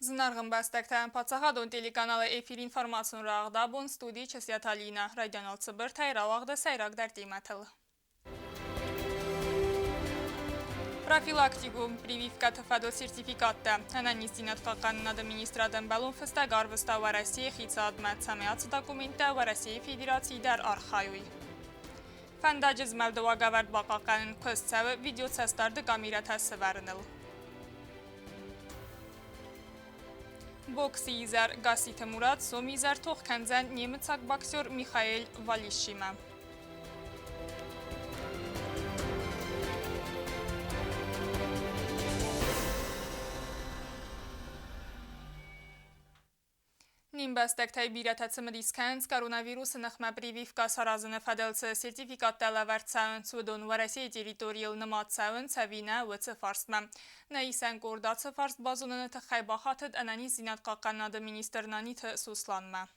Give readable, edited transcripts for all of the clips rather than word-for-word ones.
Զնարղն բաստակտային պացախադոն տելեկանալը էվիր ինформացուն ռաղդաբոն ստուդի չսյատալինա ռադյանալ ծբրթայ ռավաղդը սայրագդար տիմատıl. Профилактику прививка ТФАДО сертификатта. Ананистинат факаннад администраден балон фыстаг арвыста в России хицадмат самиац документа в России Федерации дар архаюй. Фандажыз Молдова гавард бақақанын көстсәві видео цастарды камиратасы варыныл. Бокс изар Гасит Мурат сомизар тоқканзан немецак боксер Михаил Валишима. Нимбастактай биратацым рисканс коронавирус нахма прививка саразны фаделцы сертификат талаварцаун судон в России территориал наматсаун цавина вц фарстма. На исен кордацы фарст базунаны тахайбахатыд анани зинат каканнады министернаниты сусланма.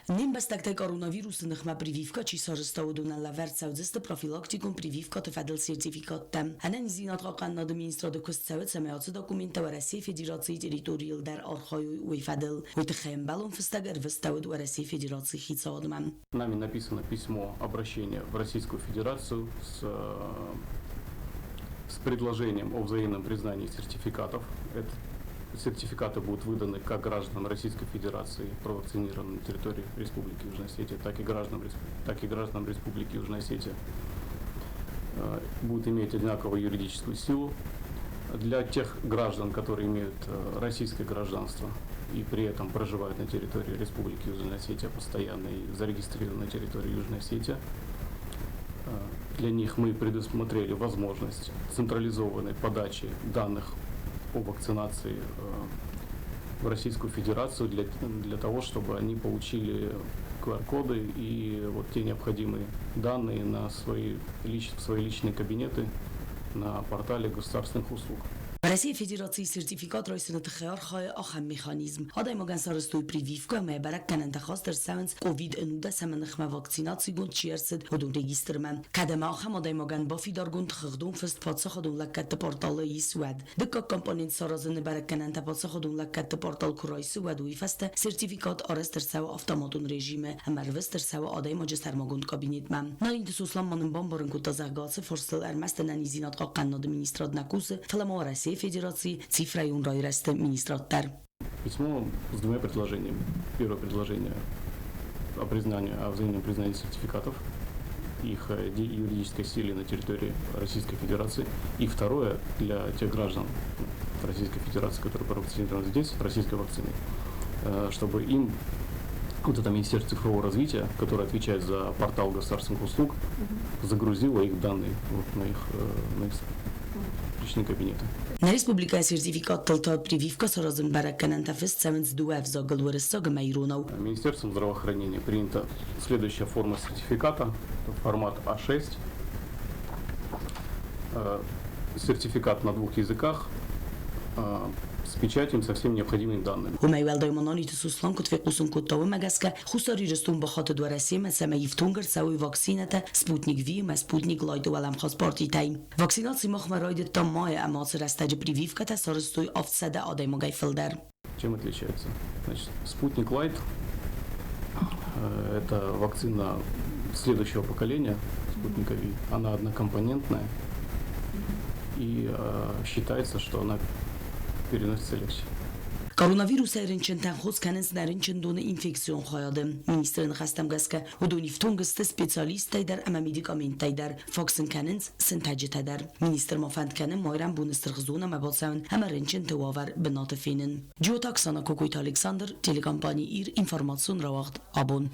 Нимбастактай коронавирус нахма прививка чи сарыстаудуна лаверцаудзыста профилактикум прививка тфадел сертификатта. Анани зинат каканнады министрады көстсәвет самиацы документа в России Федерации территориал дар архаюй уйфадел. Уйтахаем балон фыстагар выстауд в России Федерации хитсаудман. Нами написано письмо обращения в Российскую Федерацию с предложением о взаимном признании сертификатов. Сертификаты будут выданы как гражданам Российской Федерации, провакцинированным на территории Республики Южная Осетия, так и гражданам Республики Южная Осетия. Будут иметь одинаковую юридическую силу. Для тех граждан, которые имеют российское гражданство и при этом проживают на территории Республики Южная Осетия постоянно и зарегистрированы на территории Южной Осетии, для них мы предусмотрели возможность централизованной подачи данных о вакцинации в Российскую Федерацию для того, чтобы они получили QR-коды и вот те необходимые данные на свои личные кабинеты на портале государственных услуг. В России Федерации сертификат ройсына тхяр хай ахам механизм. Адай моган сарыстуй прививка ме барак канан тахастер савенс COVID-19 саманхма вакцинации гунд чиерсед ودون ريجسترمان. كدما آخم адай моган بافی دار گوند خدوم فست پاتسا خدوم لکت پورتال یسود. دکا کمپانیت سارازن برک کنن تا پاتسا خدوم لکت پورتال کرای سود وی فست سرتیفیکات آرستر سوا автоматون رژیم. امروزتر سوا آدای ماجستر ماگوند کابینت من. نارین تسوسلام منم بامبارن کتا زغگاس فرصل ارمستن نزینات قاقناد ministrad накусы фламо России Федерации цифра и унрой раста министраттар. Письмо с двумя предложениями. Первое предложение о взаимном признании сертификатов, их юридической силе на территории Российской Федерации. И второе для тех граждан Российской Федерации, которые провакцинированы здесь, российской вакциной, чтобы им вот это Министерство цифрового развития, которое отвечает за портал государственных услуг, загрузило их данные на их личные кабинеты. На республика сертификат толта прививка сразу бараканан тафест савенс дуэв загал вырастага майрунов. Министерством здравоохранения принята следующая форма сертификата, формат А6. Сертификат на двух языках с печатью со всеми необходимыми данными. وما يوالداي مناني تسوسلان كت في قوسن كتاوي مغاسكا خساري رستون بخاطر دورسي مسا يفتونگر سوي واكسينة سبوتنيك في وما سبوتنيك لايت ولم خاص بارتي تايم واكسيناتي مخمة رايد تماي اما سرستاج прививка та сарыстуй офсада адай могай филдер. Чем отличается? Значит, Спутник Лайт это вакцина следующего поколения Спутника Ви. Она однокомпонентная и считается, что она переносится легче. Коронавирус эринчен хоз каненс наринчен дон инфекцион خواهد. Министрن خستم گسکه و دونیفتونگست سپیشالیست در اما میدیکامنت در فاکسن کننس سنتاجت در. Minister مافند کنن مایرم بونستر خزونه مبادسون همه رنچن تواور بنات فینن. جو تاکسانا کوکویت الکساندر تلکامپانی ایر انفرماسیون را وقت آبون.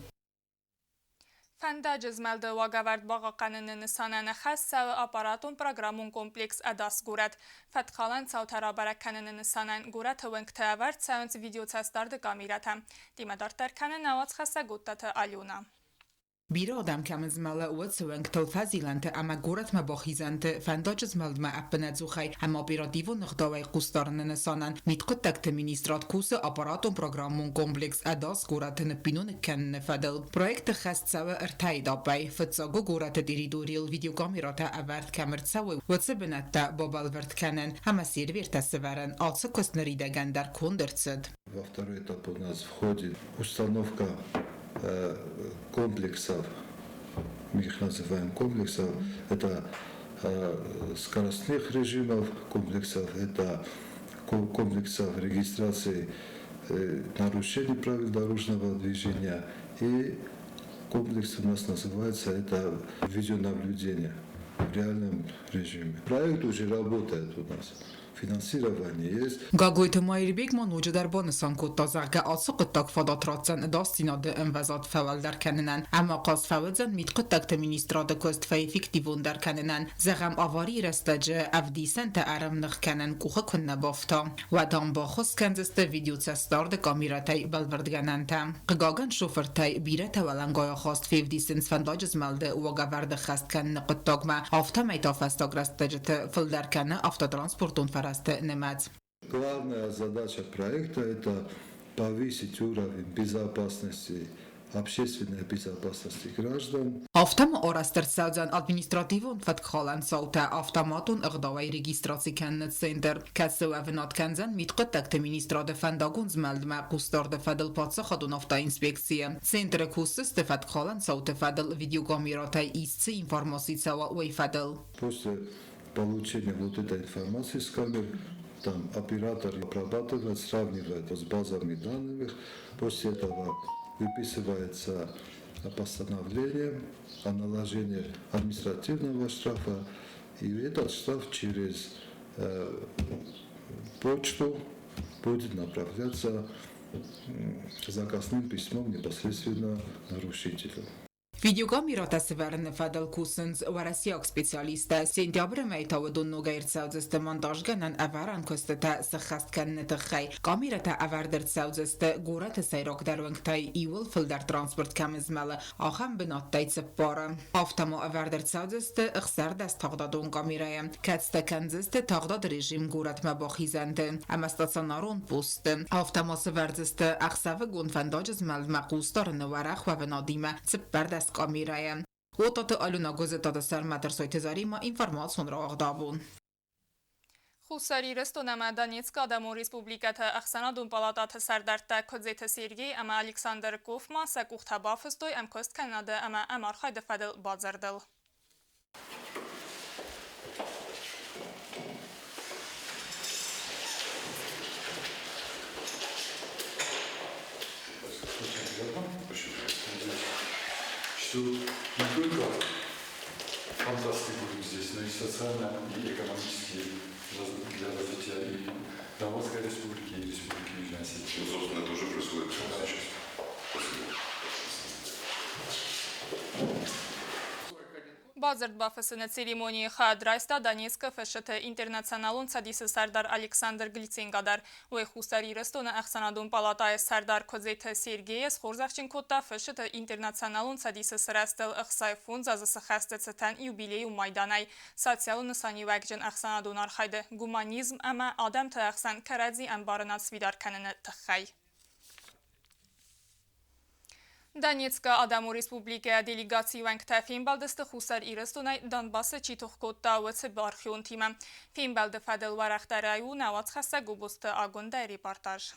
Фандажыз Молдова гавард бағақанының сананы қас сәуі аппаратун программун комплекс адас гурат. Фатқалан саутара бараканының санан гурат выңкті авард сәуінс видео цастарды камирата. Димадартар канын авац қаса гуттаты алюна. Bira adam kamens mala uatsueng tal fazilante ama gorat ma bochizante fandoches maldma appenetzuchai ama operativo nagdawai qustarne sanan mit kontakte ministrat kuse apparatum programmum komplex adas goratne pinon ken fadel projekt khastsawa ertai dabei futsago gorat territorial videokamerata avert kamertsawa watsebenata bobal vert kanen ama сервер северен also костнерида гендар кондерцет. Во второй этап у нас входит установка комплексов, мы их называем комплексов, это скоростных режимов комплексов, это комплексов регистрации нарушений правил дорожного движения и комплекс у нас называется это видеонаблюдение в реальном режиме. Проект уже работает у нас. Финансирование есть. Gagojt Mairibek manúja dar bonusan kuttazárga a szokottak fadatracen dastinad önvezat fevel der kenenen, amma qaz fevelzen mit kontakte ministrada közt fej fiktivun der kenenen, zegem avari resztege avdi szente áramnak kenen kuha kunna bafta. Wadam baxos kenzeste videócestarde kamiratej belverdgenente. Gagan sofertej birete velengaya hast fevdi szint fendajz melde uaga verde khast kenne kuttagma, afta mejta festagrastejete fel der kenne afta transportun Главная задача проекта – это повысить уровень безопасности, общественной безопасности граждан. Автом орастерцаудзан административун фаткхалан саута автоматун эгдавай регистрации кеннет центр. Кассуавнат кензан мит контакте министрада фандагунз мелдма кустарда фадл патса хадун авто инспекция. Центр куссисте фаткхалан саута фадл видеокамерата исти информации цава уэй фадл. После получения вот этой информации с камер, там оператор обрабатывает, сравнивает с базами данных. После этого выписывается постановление о наложении административного штрафа. И этот штраф через почту будет направляться заказным письмом непосредственно нарушителю. Videokamerata severine fadal kusens warasiak specialista sentyabre mejta donnoga irtsaudzeste montajganan avaran kosteta sakhast kennete khay kamerata avardert saudzeste gorate sayrak darwangtay iwil filder transport kamizmale aham benattay tsepara aftamo avardert saudzeste ikhsar dast tagdadon kameraya katsta kanzeste tagdad rejim gorat mabakhizante ama stacionaron post aftamo severzeste akhsave gonfandajz mal maqustar nawarach wa benadima tsepar kameraya. Otate aluna gazetata Sarmater Soytezarima informațion ağdabun. Խուսարի ռեստոնամա Դանիցկա Ադամու Ռեսպուբլիկաթը ախսանադուն պալատաթը սարդարտա կոձեթը Սերգեյ ամա Ալեքսանդր Կովմա սակուղթա բաֆստոյ ամ կոստ կանադը ամա ամարխայդը ֆադել բազարդել. Что не только фантастика будет здесь, но и социально, и экономически для развития и Донбасской республики, и Республики Южной Осетии. Ну, собственно, это уже происходит сейчас. Բազրդ բաֆսնը ցերեմոնիի խադրայստա Դանիցկը ֆշթ ինտերնացիոնալուն ցադիսը Սարդար Ալեքսանդր Գլիցենգադար ու խուսարի ռեստոնը ախսանադուն պալատայը Սարդար Կոզեթը Սերգեյս խորզախչինկոտա ֆշթ ինտերնացիոնալուն ցադիսը սրաստել ըխսայֆուն զազը խաստեցთან юбилею Майданай սոցիալը նսանի վակջն ախսանադուն արխայդը գումանիզմ ամա ադամ թե ախսան քարազի ամբարնած վիդարքանը թխայ Դանիցկա Ադամու Ռեսպուբլիկա դելեգացիոն կտաֆինբալդստը խուսար իրստունայ Դոնբասը չիթուխկոտա ուծը բարխյուն թիմը Ֆինբալդը ֆադել վարախտարայու նավաց խասա գուբուստը ագոնդա ռեպորտաժ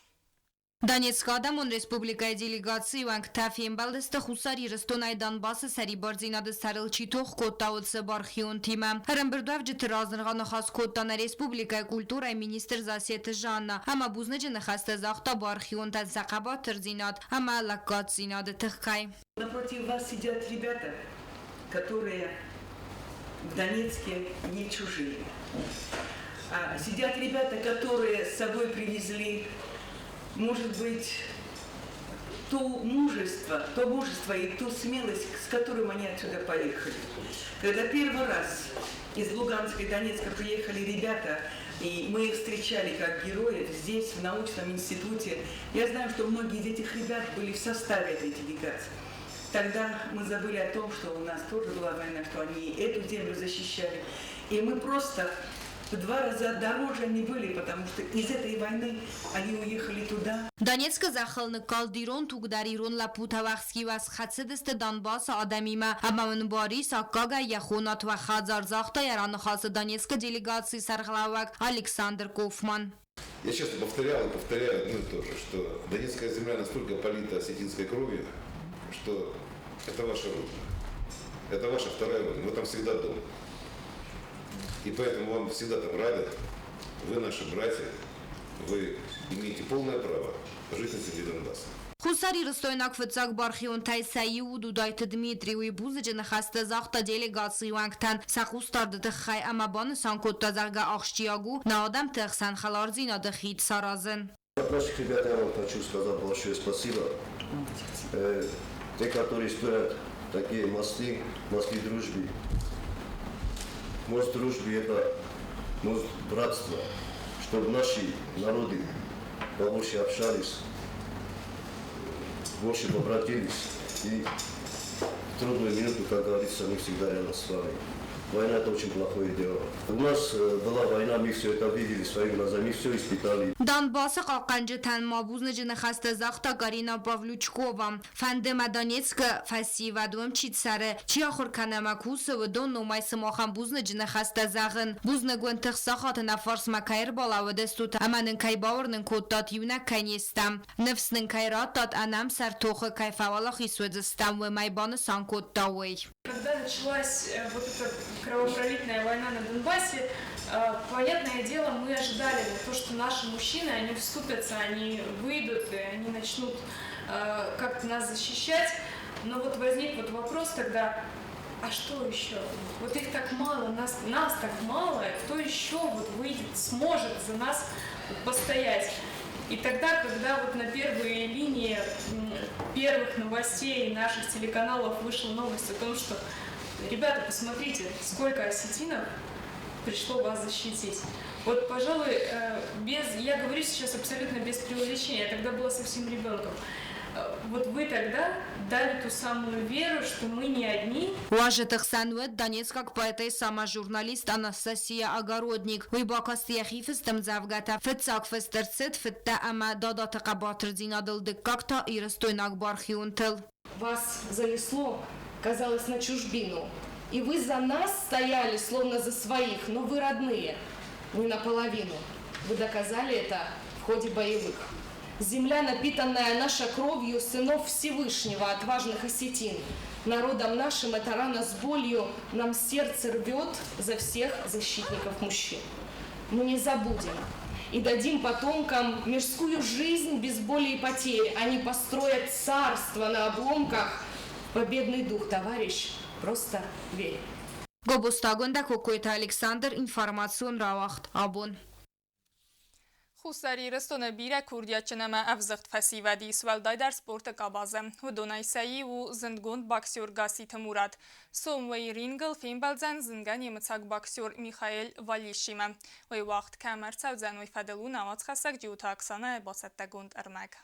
Դանիցկա Ադամուն Ռեսպուբլիկայի դելեգացիոն կտաֆինբալդստը խուսար իրստունայ Դոնբասը սարի բարձինադը սարել չիթուխկոտա ուծը բարխյուն թիմը Հրմբրդավ ջթրազնղա նխասկոտանա Ռեսպուբլիկայի կուլտուրայ մինիստր Զասիետ Ժաննա Համա բուզնեջը նխաստը զաղտա բարխյուն տա զաղաբա թրզինատ Համա լակկատ զինադը թխկայ Напротив вас сидят ребята, которые в Донецке не чужие. Сидят ребята, которые с собой привезли, может быть, то мужество и ту смелость, с которым они отсюда поехали. Когда первый раз из Луганска и Донецка приехали ребята, и мы их встречали как героев здесь, в научном институте, я знаю, что многие из этих ребят были в составе этой делегации. Тогда мы забыли о том, что у нас тоже была война, что они эту землю защищали. И мы просто в 2 раза дороже они были, потому что из этой войны они уехали туда. Դանեցկը զախլնը կալդիրոն թուգդարիրոն լապութավախսկի վաս խացեդստը Դանբասը ադամիմը համամն բարի սակկագա яхոնат ва խազար զախտա яранախасы Донецка делегации сархлавак Александр Кофман. Я часто повторял и повторяю одно и то же, что Донецкая земля настолько полита осетинской кровью, что это ваша родина. Это ваша вторая родина. Вы там всегда дома. И поэтому вам всегда там рады. Вы наши братья. Вы имеете полное право жить на земле Донбасса. Խուսարի ռստոյնակ վծակ բարխիոն թայսայի ու դուդայթ Դմիտրի ու բուզը նխաստը զախտա դելեգացի ու անկտան սախուստարդը տխայ ամաբանը սանկոտта զարգա աղշտիագու նա адам տղсан խալարզին ադխիտ սարազեն. От наших ребят я вам хочу сказать большое спасибо. Те, которые строят такие мосты дружбы. Мост дружбы это мост братства, чтобы наши народы побольше общались, больше побратились и в трудную минуту, как говорится, мы всегда рядом с вами. Война это очень плохое дело. У нас была война, мы все это видели своими глазами, все испытали. Դանբասը ყաղկանջթան մաբուզնը ջնխաստը զախտա Կարինա Պավլուչկովա ֆանդեմա Դոնեցկը ֆասիվադում չիցարը չիախոր կանամակուսը վդոն նոմայսը մոխան բուզնը ջնխաստը զաղն բուզնը գոնտխ սախատն աֆարս մակայր բալավդստուտ ամանն կայ բաուրն կոտատ յունա կանիստամ նվսն կայրատատ անամ սարտոխը կայֆավալախ իսուեձստամ ու մայբանը սանկոտտավեյ. Когда началась вот эта кровопролитная война на Донбассе, понятное дело, мы ожидали то, что наши мужчины, они вступятся, они выйдут, и они начнут как-то нас защищать. Но вот возник вот вопрос тогда, а что еще? Вот их так мало, нас так мало, кто еще вот выйдет, сможет за нас постоять? И тогда, когда вот на первые линии первых новостей наших телеканалов вышла новость о том, что ребята, посмотрите, сколько осетинов пришло вас защитить. Вот, пожалуй, я говорю сейчас абсолютно без преувеличения, я тогда была совсем ребенком. Вот вы тогда дали ту самую веру, что мы не одни. Уажетых сануэт Донецк как поэта сама журналист Анастасия Огородник. Уйбакаст яхифестом завгата фетсак фестерцет фетта ама дадата кабатрдинадыл деккакта и растойнак бархиунтел. Вас занесло, казалось, на чужбину. И вы за нас стояли, словно за своих, но вы родные, не наполовину. Вы доказали это в ходе боевых. Земля, напитанная наша кровью сынов Всевышнего, отважных осетин. Народом нашим эта рана с болью нам сердце рвет за всех защитников мужчин. Мы не забудем и дадим потомкам мирскую жизнь без боли и потерь. Они построят царство на обломках. Победный дух, товарищ, просто верь. Гобустагонда Кокойта Александр, информацион Равахт, Абон. Խուսարի ռստոնը բիրը կուրդյաչնամը ավզղտ ֆասիվադի սվալդայ դար սպորտը կաբազը, հուդոնայսայի ու զնդգոնդ բաքսյոր գասի թմուրատ, սոմվեի ռինգլ ֆիմբալձան զնգան եմցակ բաքսյոր Միխայել Վալիշիմը, ոյ վաղտ կամար ծավձան ոյ ֆադելու նավաց խասակ ջիութա ակսանը բասատտագոնդ ըրմակ.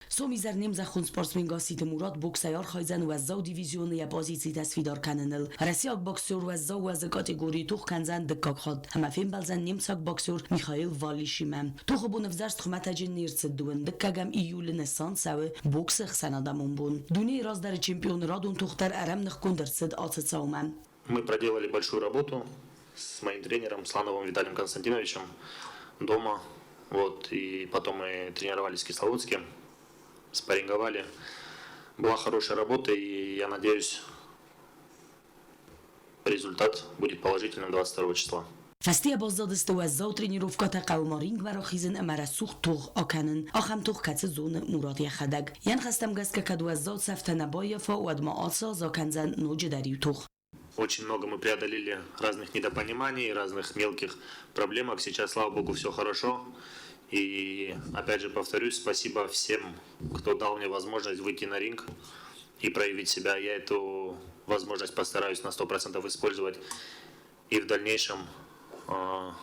سومیزر نمزخون سپورتسمن گاسیت مراد بوکسیار خایزن و زو دیویزیون یا بازیتی تصویدار کننل رسیاک بوکسور و زو و کاتگوری توخ کنزن دکاک خود همه فیلم بلزن نمساک بوکسور میخائیل والیشیمم توخ بون افزرست خمت اجن نیرس دون دکاگم ایول نسان سوه بوکس خسن آدمون بون دونی راز در چمپیون رادون توختر ارم نخکن در صد آتت سومن. Мы проделали большую работу с моим тренером Слановым Виталием Константиновичем дома, вот, и потом мы тренировались в Кисловодске. Спарринговали. Была хорошая работа, и я надеюсь, результат будет положительным 22 числа. فستی بازدادست و از زو ترینیروفکات قومارینگ برا خیزن امر سوخ توغ آکنن آخم توغ کت زون مرادی خدگ ین خستم گست که کدو از زو سفته نبای فا و ادما آتسا زاکنزن نوج دریو توغ. Очень много мы преодолели разных недопониманий, разных мелких проблемок. Сейчас, слава богу, все хорошо. И опять же повторюсь, спасибо всем, кто дал мне возможность выйти на ринг и проявить себя. Я эту возможность постараюсь на 100% использовать и в дальнейшем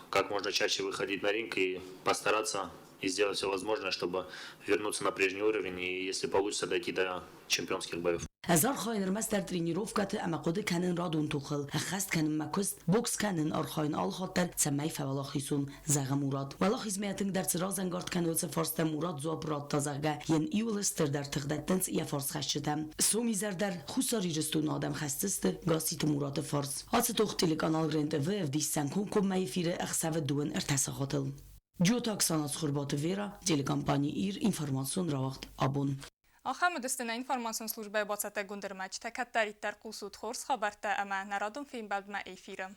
как можно чаще выходить на ринг и постараться и сделать все возможное, чтобы вернуться на прежний уровень и, если получится, дойти до чемпионских боев. هزار خاين رمز در ترینیروفکات اما قد کنن رادون توخل اخست کنن مکست بوکس کنن آرخاین آل خاطر سمی فولاخیسون زغ مراد ولاخیز میتنگ در رازنگارد کنوز فارست مراد زوب راد تازگه ین ایولستر در تقدتنس یا فارس خشتم سومیزر در خساری رستون آدم خستست گاسیت مراد فارس هات توختیل کانال رنت و اف دیستن کم میفیره اخسو دون ارتساخاتل جو تاکسانات خربات ویرا دیل کمپانی ایر اینفورماسیون را وقت آبون آخر مدستنا اینفورماسیون службы бацата гундермач такаттар иттар кулсуд хорс хабарта ама народом фейм балдма эфирим